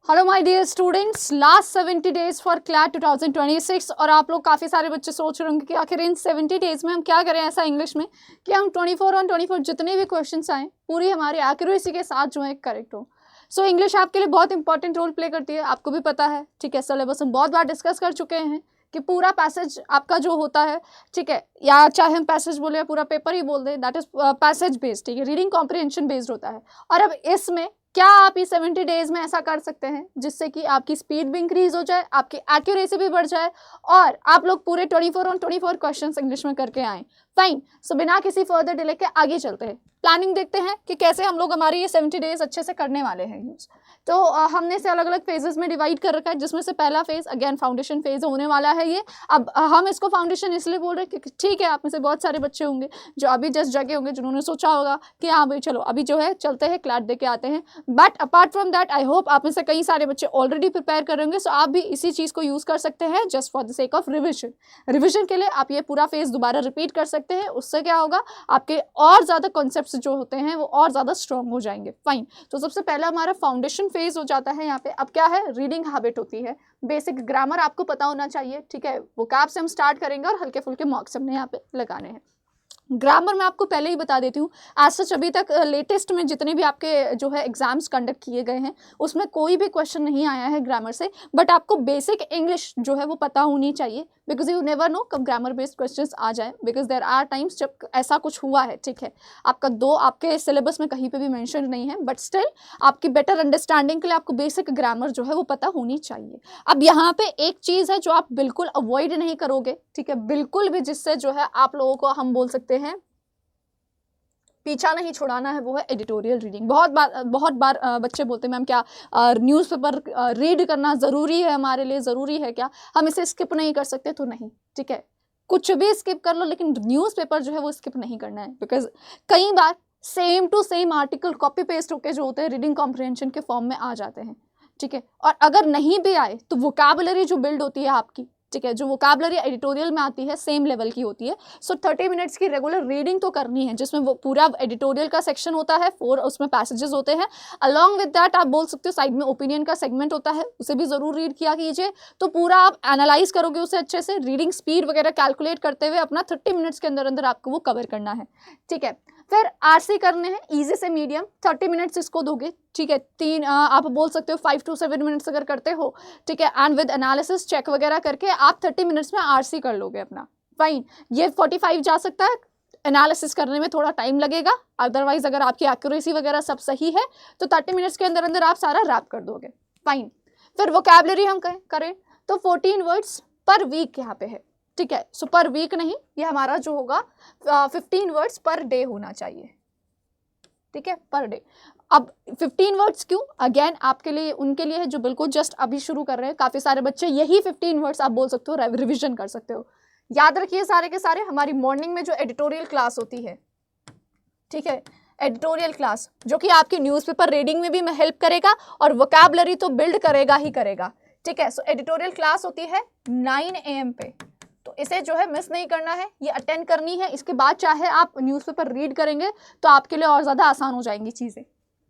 Hello my dear students, last 70 days for CLAT 2026। और आप लोग काफ़ी सारे बच्चे सोच रहे होंगे कि आखिर इन 70 डेज में हम क्या करें ऐसा इंग्लिश में कि हम 24 ऑन 24 जितने भी क्वेश्चंस आएँ पूरी हमारी एक्यूरेसी के साथ जो है करेक्ट हो। सो इंग्लिश आपके लिए बहुत इंपॉर्टेंट रोल प्ले करती है, आपको भी पता है। ठीक है, सिलेबस हम बहुत बार डिस्कस कर चुके हैं कि पूरा पैसेज आपका जो होता है, ठीक है, या चाहे हम पैसेज बोले या पूरा पेपर ही बोल दें, दैट इज पैसेज बेस्ड, ठीक है, रीडिंग कॉम्प्रिहेंशन बेस्ड होता है। और अब इसमें क्या आप इस 70 डेज में ऐसा कर सकते हैं जिससे कि आपकी स्पीड भी इंक्रीज हो जाए, आपकी एक्यूरेसी भी बढ़ जाए और आप लोग पूरे 24 ऑन 24 क्वेश्चन इंग्लिश में करके आए। फाइन, सो बिना किसी फर्दर डिले के आगे चलते हैं, प्लानिंग देखते हैं कि कैसे हम लोग हमारी ये 70 डेज अच्छे से करने वाले हैं यूज। तो हमने इसे अलग अलग फेजेस में डिवाइड कर रखा है, जिसमें से पहला फेज अगेन फाउंडेशन फेज होने वाला है ये। अब हम इसको फाउंडेशन इसलिए बोल रहे हैं क्योंकि ठीक है, आप में से बहुत सारे बच्चे होंगे जो अभी जस्ट जगे होंगे, जिन्होंने सोचा होगा कि हाँ भाई चलो अभी जो है चलते हैं क्लैट दे के आते हैं। But apart from that I hope आप में से कई सारे बच्चे ऑलरेडी प्रिपेयर कर रहे होंगे, सो आप भी इसी चीज़ को यूज़ कर सकते हैं just for the sake of revision. Revision के लिए आप ये पूरा फेज दोबारा रिपीट कर सकते हैं, उससे क्या होगा आपके और ज़्यादा कॉन्सेप्ट्स जो होते हैं वो और ज़्यादा स्ट्रॉन्ग हो जाएंगे। फाइन, तो सबसे पहला हमारा फाउंडेशन फेज हो जाता है यहाँ पे। अब क्या है, रीडिंग हैबिट होती है, बेसिक ग्रामर आपको पता होना चाहिए। ठीक है, वोकैब से हम स्टार्ट करेंगे और हल्के फुल्के मॉक्स हमने यहाँ पे लगाने हैं। ग्रामर में आपको पहले ही बता देती हूँ, आज सच अभी तक लेटेस्ट में जितने भी आपके जो है एग्जाम्स कंडक्ट किए गए हैं उसमें कोई भी क्वेश्चन नहीं आया है ग्रामर से। बट आपको बेसिक इंग्लिश जो है वो पता होनी चाहिए, बिकॉज यू नेवर नो कब ग्रामर बेस्ड क्वेश्चंस आ जाए, बिकॉज देयर आर टाइम्स जब ऐसा कुछ हुआ है। ठीक है, आपका दो आपके सिलेबस में कहीं पे भी मेंशन नहीं है, बट स्टिल आपकी बेटर अंडरस्टैंडिंग के लिए आपको बेसिक ग्रामर जो है वो पता होनी चाहिए। अब यहाँ पे एक चीज़ है जो आप बिल्कुल अवॉइड नहीं करोगे, ठीक है, बिल्कुल भी, जिससे जो है आप लोगों को हम बोल सकते हैं पीछा नहीं छुड़ाना है, वो है एडिटोरियल रीडिंग। बहुत बार बच्चे बोलते हैं मैम क्या न्यूज़पेपर रीड करना ज़रूरी है, हमारे लिए ज़रूरी है क्या, हम इसे स्किप नहीं कर सकते? तो नहीं, ठीक है, कुछ भी स्किप कर लो लेकिन न्यूज़पेपर जो है वो स्किप नहीं करना है, बिकॉज कई बार same to same article copy paste होके जो होते हैं रीडिंग कॉम्प्रिहेंशन के फॉर्म में आ जाते हैं। ठीक है, और अगर नहीं भी आए तो वोकैबुलरी जो बिल्ड होती है आपकी, ठीक है, जो वोकैबुलरी एडिटोरियल में आती है सेम लेवल की होती है। सो 30 मिनट्स की रेगुलर रीडिंग तो करनी है, जिसमें वो पूरा एडिटोरियल का सेक्शन होता है, 4 उसमें पैसेजेस होते हैं। अलॉन्ग विद दैट आप बोल सकते हो साइड में ओपिनियन का सेगमेंट होता है, उसे भी ज़रूर रीड किया कीजिए। तो पूरा आप एनालाइज करोगे उसे अच्छे से, रीडिंग स्पीड वगैरह कैलकुलेट करते हुए अपना 30 मिनट्स के अंदर अंदर आपको वो कवर करना है। ठीक है, फिर आरसी करने हैं ईजी से मीडियम, 30 मिनट्स इसको दोगे। ठीक है, आप बोल सकते हो 5 to 7 मिनट्स अगर करते हो, ठीक है, एंड विद एनालिसिस चेक वगैरह करके आप 30 मिनट्स में आरसी कर लोगे अपना। फाइन, ये 45 जा सकता है, एनालिसिस करने में थोड़ा टाइम लगेगा, अदरवाइज अगर आपकी एक्यूरेसी वगैरह सब सही है तो 30 मिनट्स के अंदर अंदर आप सारा रैप कर दोगे। फाइन, फिर वोकैबुलरी हम करें तो 14 वर्ड्स पर वीक यहाँ पे है। ठीक है, सो पर वीक नहीं, ये हमारा जो होगा 15 वर्ड्स पर डे होना चाहिए। ठीक है, पर डे। अब 15 वर्ड्स क्यों? अगेन आपके लिए, उनके लिए है जो बिल्कुल जस्ट अभी शुरू कर रहे हैं। काफ़ी सारे बच्चे यही 15 वर्ड्स आप बोल सकते हो रिविजन कर सकते हो। याद रखिए सारे के सारे हमारी मॉर्निंग में जो एडिटोरियल क्लास होती है, ठीक है, एडिटोरियल क्लास जो कि आपकी न्यूज़पेपर रीडिंग में भी हेल्प करेगा और वोकैबुलरी तो बिल्ड करेगा ही करेगा। ठीक है, सो एडिटोरियल क्लास होती है 9 AM पे, तो इसे जो है मिस नहीं करना है, ये अटेंड करनी है। इसके बाद चाहे आप न्यूज़पेपर रीड करेंगे तो आपके लिए और ज़्यादा आसान हो जाएंगी चीज़ें।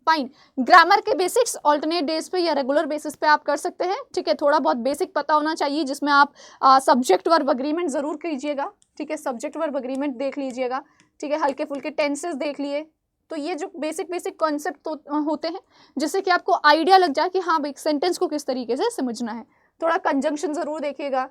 फाइन, ग्रामर के बेसिक्स ऑल्टरनेट डेज पे या रेगुलर बेसिस पे आप कर सकते हैं। ठीक है, थोड़ा बहुत बेसिक पता होना चाहिए, जिसमें आप सब्जेक्ट वर्ब अग्रीमेंट ज़रूर कीजिएगा। ठीक है, सब्जेक्ट वर्ब अग्रीमेंट देख लीजिएगा। ठीक है, हल्के फुल्के टेंसेस देख लिए, तो ये जो बेसिक कॉन्सेप्ट होते हैं जिससे कि आपको आइडिया लग जाए कि हाँ भाई सेंटेंस को किस तरीके से समझना है। थोड़ा कंजंक्शन ज़रूर देखिएगा,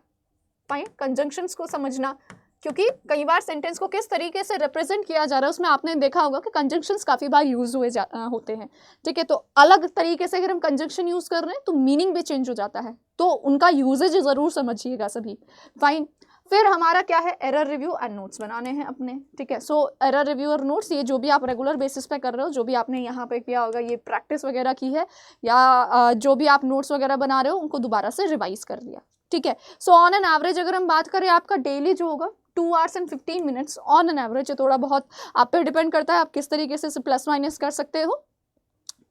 फाइन, कंजंक्शंस को समझना, क्योंकि कई बार सेंटेंस को किस तरीके से रिप्रेजेंट किया जा रहा है उसमें आपने देखा होगा कि कंजंक्शंस काफ़ी बार यूज हुए होते हैं। ठीक है, तो अलग तरीके से अगर हम कंजंक्शन यूज़ कर रहे हैं तो मीनिंग भी चेंज हो जाता है, तो उनका यूजेज ज़रूर समझिएगा सभी। फाइन, फिर हमारा क्या है, एरर रिव्यू एंड नोट्स बनाने हैं अपने। ठीक है, सो एरर रिव्यू और नोट्स, ये जो भी आप रेगुलर बेसिस पे कर रहे हो, जो भी आपने यहाँ पे किया होगा, ये प्रैक्टिस वगैरह की है या जो भी आप नोट्स वगैरह बना रहे हो उनको दोबारा से रिवाइज कर लिया। ठीक है, सो ऑन एन एवरेज अगर हम बात करें आपका डेली जो होगा 2 hours and 15 minutes on an average, थोड़ा बहुत आप पे डिपेंड करता है आप किस तरीके से प्लस माइनस कर सकते हो।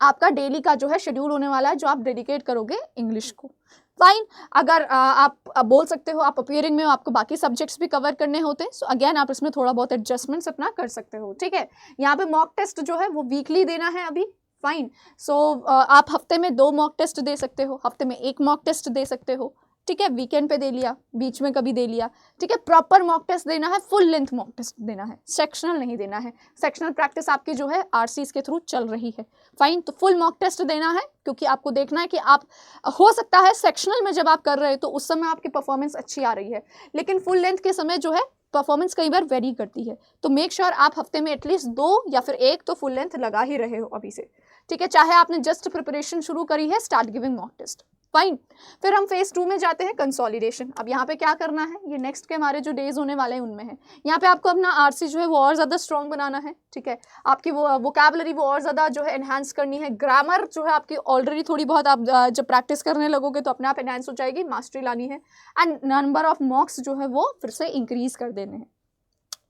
आपका डेली का जो है शेड्यूल होने वाला है जो आप डेडिकेट करोगे इंग्लिश को। फाइन, अगर आप बोल सकते हो आप अपीयरिंग में हो, आपको बाकी सब्जेक्ट्स भी कवर करने होते हैं, सो अगेन आप इसमें थोड़ा बहुत एडजस्टमेंट्स अपना कर सकते हो। ठीक है, यहाँ पे मॉक टेस्ट जो है वो वीकली देना है अभी। फाइन। सो आप हफ्ते में 2 मॉक टेस्ट दे सकते हो, हफ्ते में 1 मॉक टेस्ट दे सकते हो, ठीक है, वीकेंड पे दे लिया, बीच में कभी दे लिया, ठीक है। प्रॉपर मॉक टेस्ट देना है, फुल लेंथ मॉक टेस्ट देना है, सेक्शनल नहीं देना है। सेक्शनल प्रैक्टिस आपकी जो है आरसीज के थ्रू चल रही है, फाइन। तो फुल मॉक टेस्ट देना है, क्योंकि आपको देखना है कि आप, हो सकता है सेक्शनल में जब आप कर रहे हो तो उस समय आपकी परफॉर्मेंस अच्छी आ रही है, लेकिन फुल लेंथ के समय जो है परफॉर्मेंस कई बार वेरी करती है। तो मेक श्योर आप हफ्ते में एटलीस्ट 2 या फिर 1 तो फुल लेंथ लगा ही रहे हो अभी से, ठीक है। चाहे आपने जस्ट प्रिपरेशन शुरू करी है, start giving mock test, fine. फिर हम फेज 2 में जाते हैं, कंसोलिडेशन। अब यहाँ पे क्या करना है, ये नेक्स्ट के हमारे जो डेज होने वाले हैं उनमें है। यहाँ पे आपको अपना आरसी जो है वो और ज़्यादा स्ट्रॉन्ग बनाना है, ठीक है। आपकी वो वोकैबुलरी वो और ज़्यादा जो है एनहांस करनी है। ग्रामर जो है आपकी ऑलरेडी थोड़ी बहुत आप जब प्रैक्टिस करने लगोगे तो अपने आप एनहांस हो जाएगी, मास्टरी लानी है। एंड नंबर ऑफ मॉक्स जो है वो फिर से इंक्रीज कर देने हैं,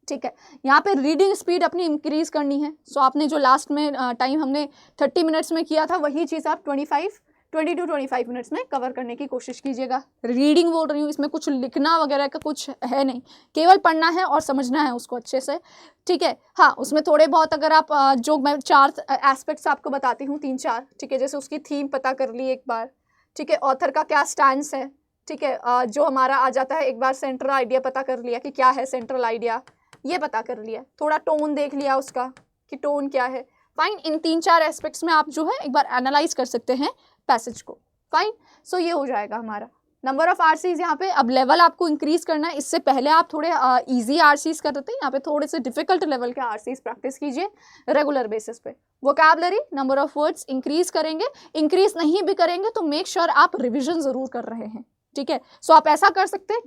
ठीक है। यहाँ पे रीडिंग स्पीड अपनी इंक्रीज करनी है। सो आपने जो लास्ट में टाइम हमने 30 मिनट्स में किया था, वही चीज़ आप 20 to 25 मिनट्स में कवर करने की कोशिश कीजिएगा। रीडिंग बोल रही हूँ, इसमें कुछ लिखना वगैरह का कुछ है नहीं, केवल पढ़ना है और समझना है उसको अच्छे से, ठीक है। हाँ, उसमें थोड़े बहुत अगर आप जो मैं 4 एस्पेक्ट्स आपको बताती हूँ, 3-4, ठीक है। जैसे उसकी थीम पता कर ली एक बार, ठीक है, ऑथर का क्या स्टैंस है, ठीक है, जो हमारा आ जाता है एक बार सेंट्रल आइडिया पता कर लिया कि क्या है सेंट्रल आइडिया, ये पता कर लिया, थोड़ा टोन देख लिया उसका कि टोन क्या है, फाइन। इन 3-4 एस्पेक्ट्स में आप जो है एक बार एनालाइज कर सकते हैं पैसेज को, फाइन। सो ये हो जाएगा हमारा नंबर ऑफ आरसीज। यहाँ पे अब लेवल आपको इंक्रीज करना है। इससे पहले आप थोड़े इजी आरसीज करते थे, यहाँ पे थोड़े से डिफिकल्ट लेवल के आरसीज प्रैक्टिस कीजिए रेगुलर बेसिस पे। Vocabulary, number of words increase करेंगे। इंक्रीज नहीं भी करेंगे तो मेक श्योर आप रिविजन जरूर कर रहे हैं, ठीक है। सो आप ऐसा कर सकते हैं,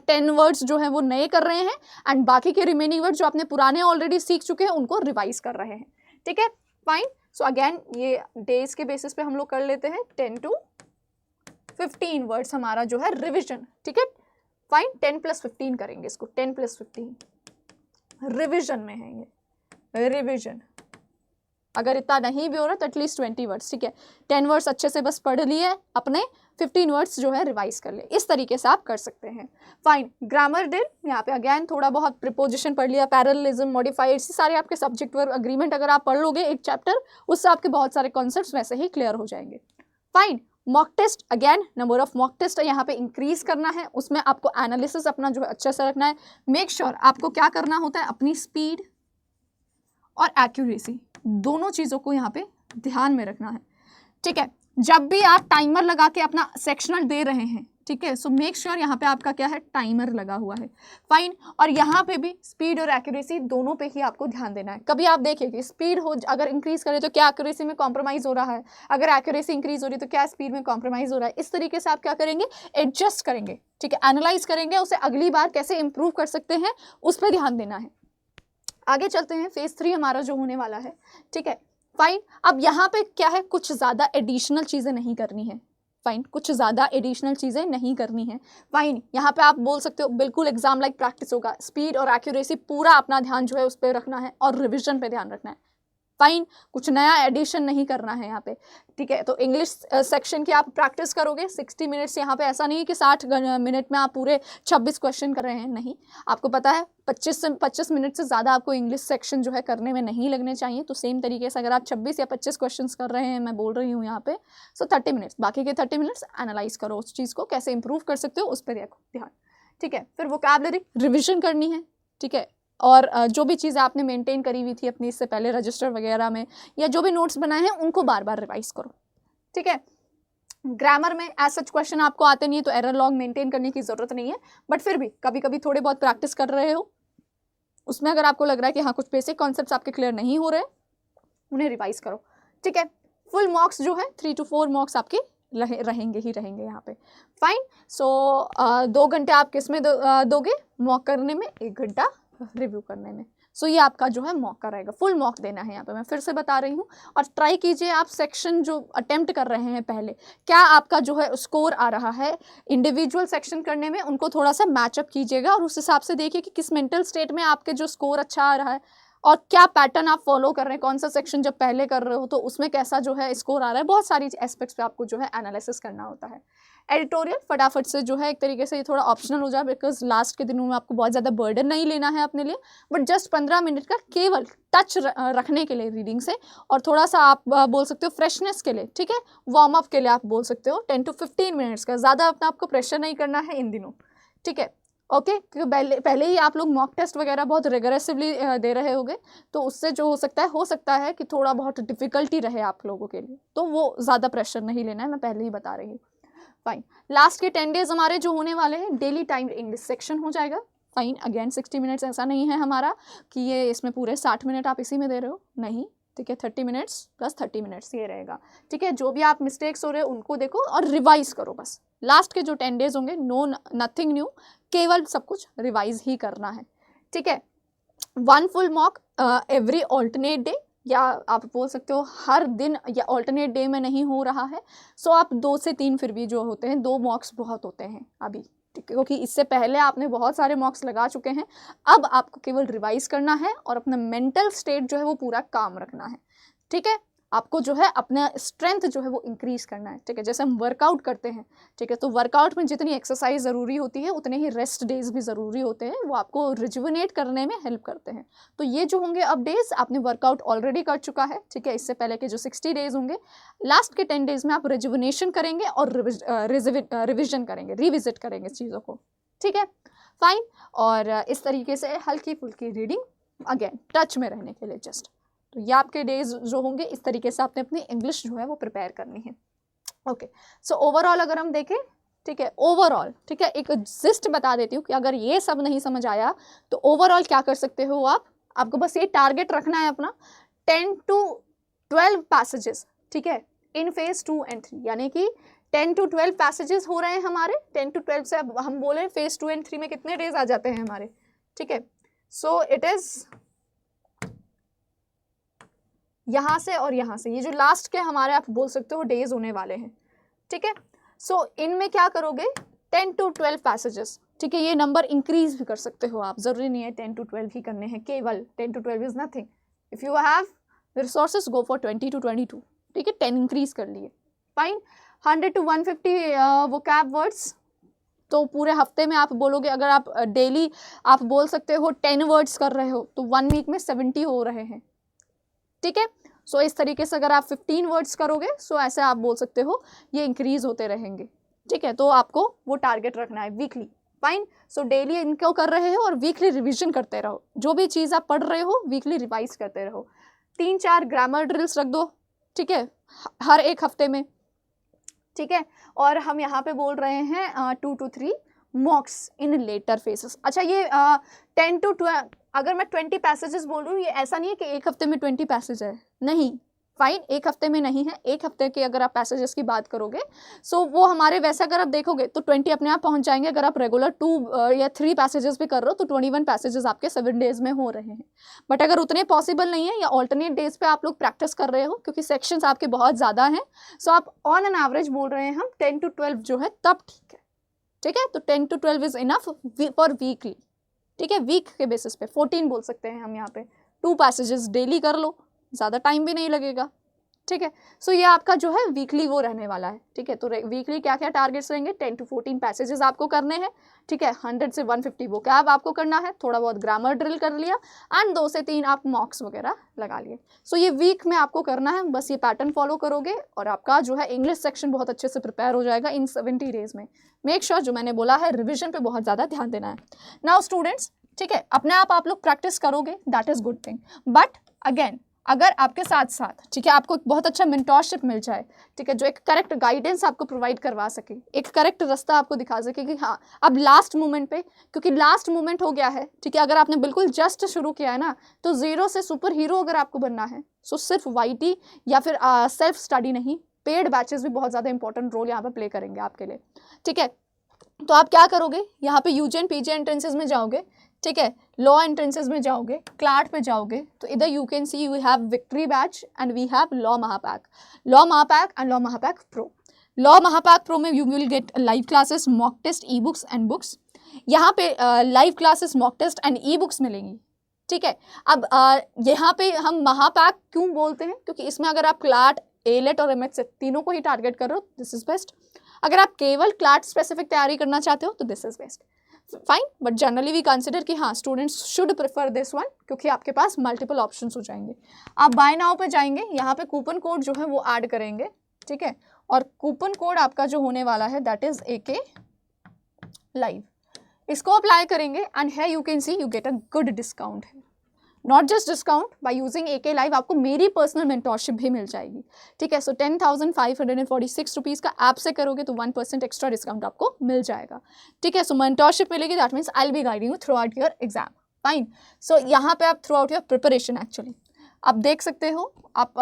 10 वर्ड्स जो है वो नए कर रहे हैं एंड बाकी के रिमेनिंग वर्ड्स जो आपने पुराने ऑलरेडी सीख चुके हैं उनको रिवाइज कर रहे हैं, ठीक है, फाइन। सो अगेन ये डेज के बेसिस पे हम लोग कर लेते हैं 10 to 15 वर्ड्स हमारा जो है रिविजन, ठीक है, फाइन। 10 + 15 करेंगे इसको, 10 + 15 रिविजन में है ये, रिविजन। अगर इतना नहीं भी हो रहा तो एटलीस्ट 20 वर्ड्स, ठीक है। 10 वर्ड्स अच्छे से बस पढ़ लिए अपने, 15 वर्ड्स जो है रिवाइज कर लिए, इस तरीके से आप कर सकते हैं, फाइन। ग्रामर ड्रिल, यहाँ पे अगेन थोड़ा बहुत प्रीपोजिशन पढ़ लिया, पैरेललिज्म, मॉडिफायर, सारे आपके सब्जेक्ट वर्ब अग्रीमेंट अगर आप पढ़ लोगे एक चैप्टर, उससे आपके बहुत सारे कॉन्सेप्ट्स वैसे ही क्लियर हो जाएंगे, fine. Mock test, again number of mock test यहाँ पे इंक्रीज करना है, उसमें आपको एनालिसिस अपना जो है अच्छे से रखना है। मेक श्योर आपको क्या करना होता है, अपनी स्पीड और एक्यूरेसी दोनों चीज़ों को यहाँ पे ध्यान में रखना है, ठीक है। जब भी आप टाइमर लगा के अपना सेक्शनल दे रहे हैं, ठीक है, सो मेक श्योर यहाँ पे आपका क्या है, टाइमर लगा हुआ है, फाइन। और यहाँ पे भी स्पीड और एक्यूरेसी दोनों पे ही आपको ध्यान देना है। कभी आप देखिए कि स्पीड हो अगर इंक्रीज करे तो क्या एक्यूरेसी में कॉम्प्रोमाइज़ हो रहा है, अगर एक्यूरेसी इंक्रीज हो रही है तो क्या स्पीड में कॉम्प्रोमाइज़ हो रहा है। इस तरीके से आप क्या करेंगे, एडजस्ट करेंगे, ठीक है, एनालाइज करेंगे, उसे अगली बार कैसे इंप्रूव कर सकते हैं उस पर ध्यान देना है। आगे चलते हैं, फेज 3 हमारा जो होने वाला है, ठीक है, फाइन। अब यहाँ पे क्या है, कुछ ज़्यादा एडिशनल चीज़ें नहीं करनी है, फाइन, कुछ ज़्यादा एडिशनल चीज़ें नहीं करनी है, फाइन। यहाँ पे आप बोल सकते हो बिल्कुल एग्जाम लाइक प्रैक्टिस होगा, स्पीड और एक्यूरेसी पूरा अपना ध्यान जो है उस पर रखना है और रिविजन पे ध्यान रखना है, फाइन। कुछ नया एडिशन नहीं करना है यहाँ पे, ठीक है। तो इंग्लिश सेक्शन की आप प्रैक्टिस करोगे 60 मिनट्स, यहाँ पे ऐसा नहीं है कि 60 मिनट में आप पूरे 26 क्वेश्चन कर रहे हैं, नहीं। आपको पता है 25 मिनट से ज़्यादा आपको इंग्लिश सेक्शन जो है करने में नहीं लगने चाहिए। तो सेम तरीके से अगर आप 26 या 25 क्वेश्चन कर रहे हैं, मैं बोल रही हूँ यहाँ पे, सो 30 मिनट्स, बाकी के 30 मिनट्स एनालाइज करो उस चीज़ को, कैसे इंप्रूव कर सकते हो उस पर देखो ध्यान, ठीक है। फिर वोकैबुलरी रिविजन करनी है, ठीक है। और जो भी चीज़ें आपने मेंटेन करी हुई थी अपनी इससे पहले रजिस्टर वगैरह में, या जो भी नोट्स बनाए हैं उनको बार बार रिवाइज करो, ठीक है। ग्रामर में एज सच क्वेश्चन आपको आते नहीं है तो एरर लॉग मेंटेन करने की ज़रूरत नहीं है, बट फिर भी कभी कभी थोड़े बहुत प्रैक्टिस कर रहे हो, उसमें अगर आपको लग रहा है कि हाँ कुछ बेसिक कॉन्सेप्ट्स आपके क्लियर नहीं हो रहे, उन्हें रिवाइज करो, ठीक है। फुल मार्क्स जो है 3 to 4 मार्क्स आपके रहेंगे ही रहेंगे यहाँ पे, फाइन। सो 2 घंटे आप किस में दोगे, मॉक करने में, 1 घंटा रिव्यू करने में। सो ये आपका जो है मॉक का रहेगा, फुल मॉक देना है यहाँ पे, मैं फिर से बता रही हूँ। और ट्राई कीजिए आप सेक्शन जो अटेम्प्ट कर रहे हैं पहले, क्या आपका जो है स्कोर आ रहा है इंडिविजुअल सेक्शन करने में, उनको थोड़ा सा मैचअप कीजिएगा और उस हिसाब से देखिए कि किस मेंटल स्टेट में आपके जो स्कोर अच्छा आ रहा है और क्या पैटर्न आप फॉलो कर रहे हैं, कौन सा सेक्शन जब पहले कर रहे हो तो उसमें कैसा जो है स्कोर आ रहा है, बहुत सारी एस्पेक्ट्स पे आपको जो है एनालिसिस करना होता है। एडिटोरियल फटाफट से जो है एक तरीके से ये थोड़ा ऑप्शनल हो जाए, बिकॉज लास्ट के दिनों में आपको बहुत ज़्यादा बर्डन नहीं लेना है अपने लिए, बट जस्ट 15 मिनट का केवल टच रखने के लिए रीडिंग से, और थोड़ा सा आप बोल सकते हो फ्रेशनेस के लिए, ठीक है, वार्म अप के लिए आप बोल सकते हो 10 to 15 मिनट्स का, ज़्यादा अपना आपको प्रेशर नहीं करना है इन दिनों, ठीक है। ओके क्योंकि पहले ही आप लोग मॉक टेस्ट वगैरह बहुत रिगरेसिवली दे रहे होगे, तो उससे जो हो सकता है कि थोड़ा बहुत डिफिकल्टी रहे आप लोगों के लिए, तो वो ज़्यादा प्रेशर नहीं लेना है, मैं पहले ही बता रही हूँ। फाइन, लास्ट के 10 डेज हमारे जो होने वाले हैं, डेली टाइम इंग्लिश सेक्शन हो जाएगा। फाइन, अगेन 60 मिनट्स, ऐसा नहीं है हमारा कि ये इसमें पूरे 60 मिनट आप इसी में दे रहे हो, नहीं, ठीक है, 30 मिनट्स प्लस 30 मिनट्स ये रहेगा, ठीक है। जो भी आप मिस्टेक्स हो रहे हो उनको देखो और रिवाइज करो बस। लास्ट के जो 10 डेज होंगे, नो नथिंग न्यू, केवल सब कुछ रिवाइज ही करना है, ठीक है। 1 full mock every alternate day, या आप बोल सकते हो हर दिन, या ऑल्टरनेट डे में नहीं हो रहा है, सो आप 2 से 3 फिर भी जो होते हैं, 2 मॉक्स बहुत होते हैं अभी, क्योंकि इससे पहले आपने बहुत सारे मॉक्स लगा चुके हैं। अब आपको केवल रिवाइज करना है और अपना मेंटल स्टेट जो है वो पूरा काम रखना है, ठीक है। आपको जो है अपना स्ट्रेंथ जो है वो इंक्रीज करना है, ठीक है। जैसे हम वर्कआउट करते हैं, ठीक है, तो वर्कआउट में जितनी एक्सरसाइज ज़रूरी होती है उतने ही रेस्ट डेज भी ज़रूरी होते हैं, वो आपको रिजुविनेट करने में हेल्प करते हैं। तो ये जो होंगे अब डेज, आपने वर्कआउट ऑलरेडी कर चुका है, ठीक है, इससे पहले के जो 60 डेज होंगे, लास्ट के 10 डेज में आप रिजुविनेशन करेंगे और रिविजन करेंगे, रिविजिट करेंगे चीज़ों को, ठीक है। फाइन, और इस तरीके से हल्की फुल्की रीडिंग, अगेन टच में रहने के लिए जस्ट, तो ये आपके डेज जो होंगे, इस तरीके से आपने अपनी इंग्लिश जो है वो प्रिपेयर करनी है। ओके, सो ओवरऑल अगर हम देखें, ठीक है, ओवरऑल, ठीक है, एक जिस्ट बता देती हूँ कि अगर ये सब नहीं समझ आया तो ओवरऑल क्या कर सकते हो आप, आपको बस ये टारगेट रखना है अपना 10 to 12 पैसेजेस, ठीक है, इन फेज 2 and 3, यानी कि 10 to 12 पैसेजेस हो रहे हैं हमारे, 10 to 12 से अब हम बोले फेज 2 and 3 में कितने डेज आ जाते हैं हमारे, ठीक है। सो इट इज़ यहाँ से और यहाँ से, ये जो लास्ट के हमारे आप बोल सकते हो डेज होने वाले हैं, ठीक है। सो इनमें क्या करोगे, 10 to 12 पैसेजेस, ठीक है, ये नंबर इंक्रीज भी कर सकते हो आप, ज़रूरी नहीं है 10 to 12 ही करने हैं, केवल 10 to 12 is nothing, if you have resources go for 20 to 22, ठीक है, 10 इंक्रीज कर लिए। फाइन, 100 to 150 वोकैब वर्ड्स, तो पूरे हफ्ते में आप बोलोगे, अगर आप डेली आप बोल सकते हो 10 वर्ड्स कर रहे हो तो 1 वीक में 70 हो रहे हैं, ठीक है। सो इस तरीके से अगर आप 15 वर्ड्स करोगे, सो ऐसे आप बोल सकते हो ये इंक्रीज होते रहेंगे, ठीक है। तो आपको वो टारगेट रखना है वीकली। फाइन, सो डेली इनको कर रहे हो और वीकली रिवीजन करते रहो, जो भी चीज़ आप पढ़ रहे हो वीकली रिवाइज करते रहो। 3-4 ग्रामर ड्रिल्स रख दो, ठीक है, हर एक हफ्ते में, ठीक है। और हम यहाँ पे बोल रहे हैं 2 to 3 mocks in later phases. अच्छा, ये 10 to 12, अगर मैं 20 पैसेजेस बोल रही हूँ, ये ऐसा नहीं है कि एक हफ्ते में 20 पैसेज है, नहीं, फाइन, एक हफ्ते में नहीं है, एक हफ्ते के अगर आप पैसेजेस की बात करोगे, सो वो हमारे वैसे अगर आप देखोगे तो 20 अपने आप पहुँच जाएंगे। अगर आप रेगुलर 2 या 3 पैसेजेस भी कर रहे हो तो 21 पैसेजेस आपके 7 डेज में हो रहे हैं। बट अगर उतने पॉसिबल नहीं है, या ऑल्टरनेट डेज पे आप लोग प्रैक्टिस कर रहे हो, क्योंकि सेक्शंस आपके बहुत ज़्यादा हैं, सो आप ऑन एन एवरेज बोल रहे हैं हम 10 to 12 जो है, तब ठीक है, ठीक है। तो 10 to 12 is enough for weekly, ठीक है, वीक के बेसिस पे 14 बोल सकते हैं हम यहाँ पे, 2 पैसेजेस डेली कर लो, ज़्यादा टाइम भी नहीं लगेगा, ठीक है। सो ये आपका जो है वीकली वो रहने वाला है, ठीक है। तो वीकली क्या क्या टारगेट्स रहेंगे, 10 to 14 पैसेजेस आपको करने हैं, ठीक है, 100 से 150 वोकैब आपको करना है, थोड़ा बहुत ग्रामर ड्रिल कर लिया, एंड 2 से 3 आप मॉक्स वगैरह लगा लिए। सो ये वीक में आपको करना है, बस ये पैटर्न फॉलो करोगे और आपका जो है इंग्लिश सेक्शन बहुत अच्छे से प्रिपेयर हो जाएगा इन 70 डेज में। मेक श्योर जो मैंने बोला है, रिविजन पे बहुत ज़्यादा ध्यान देना है। नाउ स्टूडेंट्स, ठीक है, अपने आप लोग प्रैक्टिस करोगे, that is good thing, but again अगर आपके साथ साथ, ठीक है, आपको एक बहुत अच्छा मेंटोरशिप मिल जाए, ठीक है, जो एक करेक्ट गाइडेंस आपको प्रोवाइड करवा सके, एक करेक्ट रास्ता आपको दिखा सके कि हाँ अब लास्ट मोमेंट पे, क्योंकि लास्ट मोमेंट हो गया है, ठीक है, अगर आपने बिल्कुल जस्ट शुरू किया है ना, तो ज़ीरो से सुपर हीरो अगर आपको बनना है, सो सिर्फ वाईटी या फिर सेल्फ स्टडी नहीं, पेड बैचेस भी बहुत ज़्यादा इंपॉर्टेंट रोल यहाँ पर प्ले करेंगे आपके लिए, ठीक है। तो आप क्या करोगे, यहाँ पे यूजी एंड पीजी एंट्रेंसेज में जाओगे, ठीक है, लॉ एंट्रेंसेज में जाओगे, क्लाट में जाओगे, तो इधर you can see you have victory batch and we have law Mahapack and law Mahapack pro. Law Mahapack pro में you will get live classes, mock test, e books and books. यहाँ पे live classes, mock test and e books मिलेंगी, ठीक है। अब यहाँ पे हम महापैक क्यों बोलते हैं, क्योंकि इसमें अगर आप क्लाट, एलेट और एमएच से तीनों को ही टारगेट कर रहे हो, दिस इज बेस्ट। अगर आप केवल क्लाट स्पेसिफिक तैयारी करना चाहते हो तो this is best, fine. But generally we consider कि हाँ students should prefer this one, क्योंकि आपके पास मल्टीपल ऑप्शंस हो जाएंगे। आप बाय नाउ पे जाएंगे, यहाँ पे कूपन कोड जो है वो ऐड करेंगे, ठीक है, और कूपन कोड आपका जो होने वाला है दैट इज AK लाइव, इसको अप्लाई करेंगे एंड है you can see you get a good discount है। Not just discount, by using AK live आपको मेरी पर्सनल मेंटोरशिप भी मिल जाएगी, ठीक है। सो 10,546 रुपीज़ का ऐप से करोगे तो 1% एक्स्ट्रा डिस्काउंट आपको मिल जाएगा, ठीक है। सो मेंटोरशिप मिलेगी, that means I will be guiding you throughout your exam, fine. So यहाँ पे आप throughout your preparation actually आप देख सकते हो, आप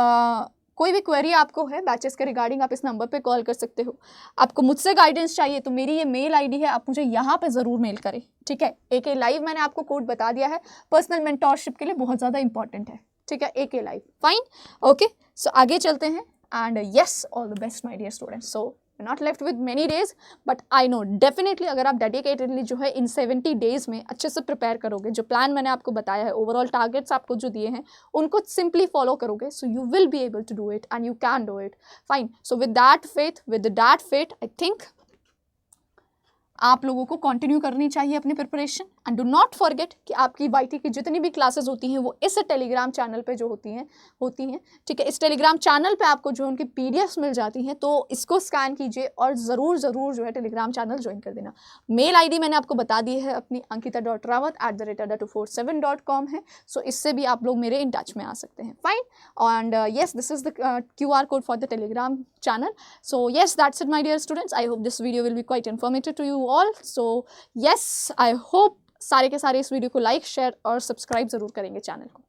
कोई भी क्वेरी आपको है बैचेस के रिगार्डिंग आप इस नंबर पे कॉल कर सकते हो। आपको मुझसे गाइडेंस चाहिए तो मेरी ये मेल आईडी है, आप मुझे यहाँ पे ज़रूर मेल करें, ठीक है। AK लाइव मैंने आपको कोड बता दिया है, पर्सनल मेंटोरशिप के लिए बहुत ज़्यादा इंपॉर्टेंट है, ठीक है, AK live, fine, okay. So आगे चलते हैं and yes, all the best my dear students. So not left with many days, but I know definitely अगर आप डेडिकेटेडली जो है इन 70 डेज में अच्छे से प्रिपेयर करोगे, जो प्लान मैंने आपको बताया है, ओवरऑल टारगेट्स आपको जो दिए हैं उनको सिंपली फॉलो करोगे, so you will be able to do it and you can do it, fine. So with that faith I think आप लोगों को कंटिन्यू करनी चाहिए अपनी preparation and do not forget कि आपकी YT की जितनी भी क्लासेस होती हैं वो इस टेलीग्राम चैनल पे जो होती हैं, ठीक है। इस टेलीग्राम चैनल पे आपको जो उनकी PDFs मिल जाती हैं, तो इसको स्कैन कीजिए और ज़रूर जो है टेलीग्राम चैनल ज्वाइन कर देना। मेल ID मैंने आपको बता दी है अपनी, ankita.rawat@ada247.com है, सो इससे भी आप लोग मेरे इन टच में आ सकते हैं, fine. And yes, this is the QR code for the Telegram channel. So yes, that's it my dear students. I hope this video will be quite informative to you all. So yes, I hope सारे के सारे इस video को like, share और subscribe ज़रूर करेंगे channel को।